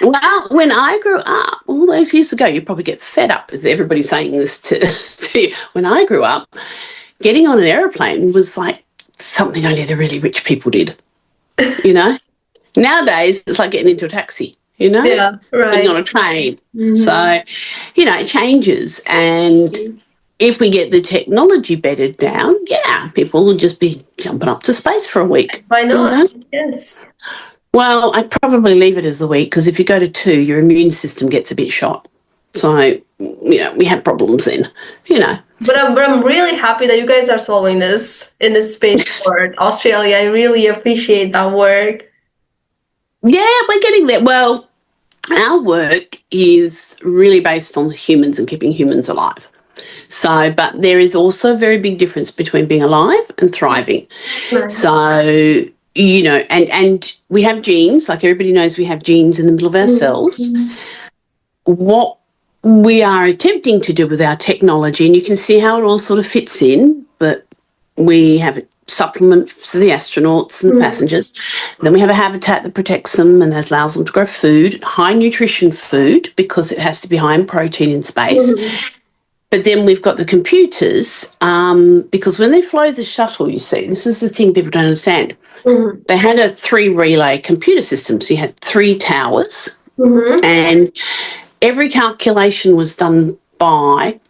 Well, when I grew up, all those years ago, you probably get fed up with everybody saying this to you. When I grew up, getting on an aeroplane was like something only the really rich people did, you know? Nowadays, it's like getting into a taxi, you know? Yeah, right. Getting on a train. So, you know, it changes. And if we get the technology bedded down, yeah, people will just be jumping up to space for a week. Why not? You know? Yes. Well, I'd probably leave it as a week because if you go to 2, your immune system gets a bit shot. So, you know, we have problems then, you know. But I'm really happy that you guys are solving this in the spaceport, Australia. I really appreciate that work. Yeah, we're getting there. Well, our work is really based on humans and keeping humans alive. So, but there is also a very big difference between being alive and thriving. Right. So, you know, and we have genes, like everybody knows we have genes in the middle of our cells. What we are attempting to do with our technology, and you can see how it all sort of fits in, but we have a supplement for the astronauts and the passengers. Then we have a habitat that protects them and that allows them to grow food, high nutrition food, because it has to be high in protein in space. But then we've got the computers, because when they fly the shuttle, you see, this is the thing people don't understand. They had a 3-relay computer system. So you had 3 towers and every calculation was done by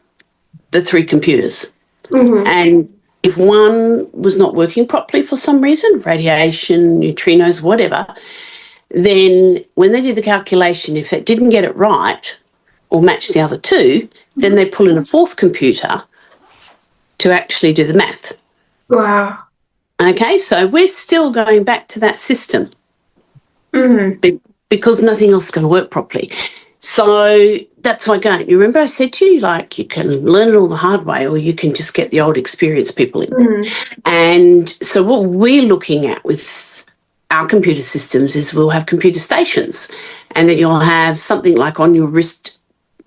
the 3 computers. And if one was not working properly for some reason, radiation, neutrinos, whatever, then when they did the calculation, if it didn't get it right or match the other 2, then they pull in a 4th computer to actually do the math. Wow. Okay, so we're still going back to that system because nothing else is going to work properly. So that's my game. You remember I said to you, like, you can learn it all the hard way or you can just get the old experienced people in. And so what we're looking at with our computer systems is we'll have computer stations and that you'll have something like on your wrist,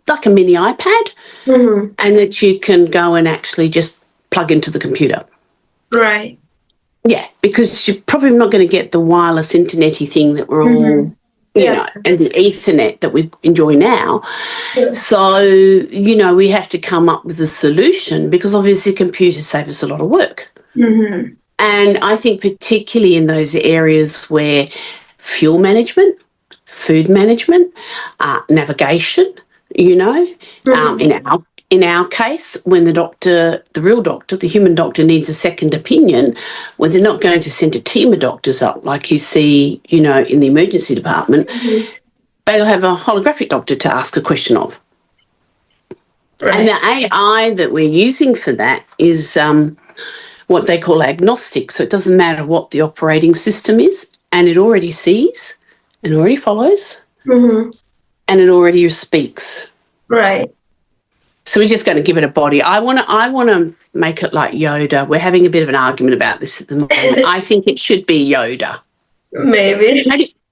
like a mini iPad, and that you can go and actually just plug into the computer. Right. Yeah, because you're probably not going to get the wireless internet-y thing that we're all, you know, and the Ethernet that we enjoy now. So, you know, we have to come up with a solution because obviously computers save us a lot of work. And I think particularly in those areas where fuel management, food management, navigation, you know, in our case, when the real doctor, the human doctor needs a second opinion, when they're not going to send a team of doctors up like you see, you know, in the emergency department, they'll have a holographic doctor to ask a question of. And the AI that we're using for that is what they call agnostic. So it doesn't matter what the operating system is, and it already sees, and already follows, and it already speaks. Right. So we're just going to give it a body. I want to make it like Yoda. We're having a bit of an argument about this at the moment. I think it should be Yoda. Maybe.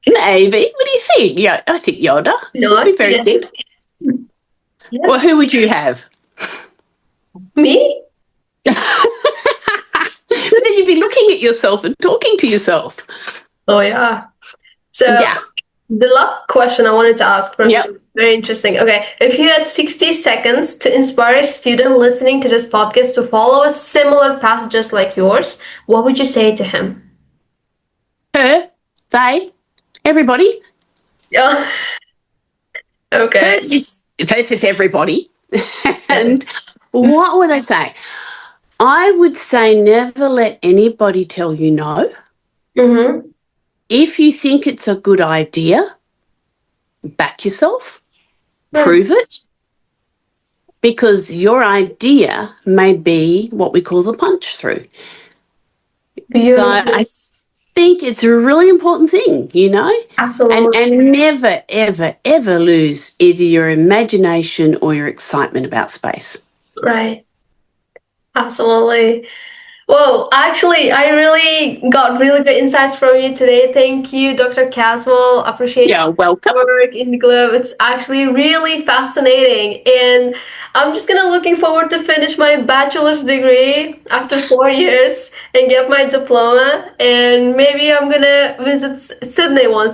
Maybe. What do you think? Yeah, I think Yoda. No, Would be very good. Yes. Well, who would you have? Me? But then you'd be looking at yourself and talking to yourself. Oh, yeah. So Yeah. the last question I wanted to ask from Yep. you, very interesting. Okay, if you had 60 seconds to inspire a student listening to this podcast to follow a similar path just like yours, what would you say to him? Her, they, everybody. Yeah. Okay. First it's everybody. And what would I say? I would say never let anybody tell you no. If you think it's a good idea, back yourself, prove it, because your idea may be what we call the punch through. So I think it's a really important thing, you know? Absolutely. And never, ever, ever lose either your imagination or your excitement about space. Right. Absolutely. Well, actually, I really got really good insights from you today. Thank you, Dr. Caswell. Appreciate Yeah, welcome. your work in the globe. It's actually really fascinating. And I'm just gonna looking forward to finish my bachelor's degree after 4 years and get my diploma. And maybe I'm gonna visit Sydney once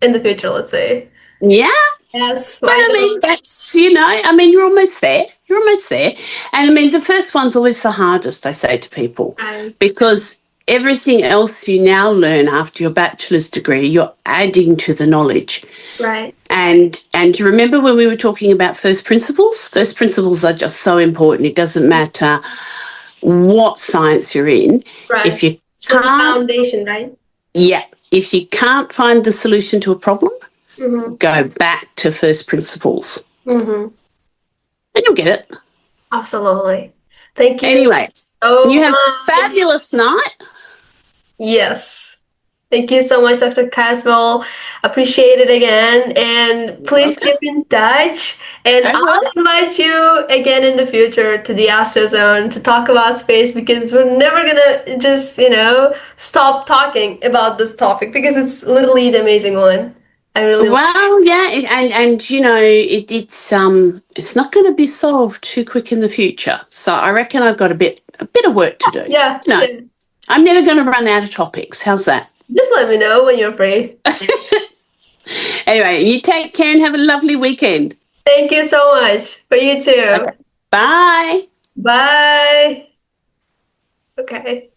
in the future, let's say. Yeah. Yes. But I mean, that's, you know, I mean, you're almost there. You're almost there. And I mean, the first one's always the hardest, I say to people, because everything else you now learn after your bachelor's degree, you're adding to the knowledge. Right. And you remember when we were talking about first principles? First principles are just so important. It doesn't matter what science you're in. Right. If you For the can't, foundation, right? yeah, if you can't find the solution to a problem, go back to first principles. And you'll get it. Absolutely. Thank you. Anyway, so you have a much. fabulous night. Yes. Thank you so much, Dr. Caswell. Appreciate it again. And please keep in touch. And I will. I'll invite you again in the future to the Astro Zone to talk about space, because we're never going to just, you know, stop talking about this topic, because it's literally the amazing one. I really Well, yeah, and you know, it's not going to be solved too quick in the future. So I reckon I've got a bit of work to do. Yeah. You know, Yeah. I'm never going to run out of topics. How's that? Just let me know when you're free. Anyway, you take care and have a lovely weekend. Thank you so much. For you too. Okay. Bye. Bye. Okay.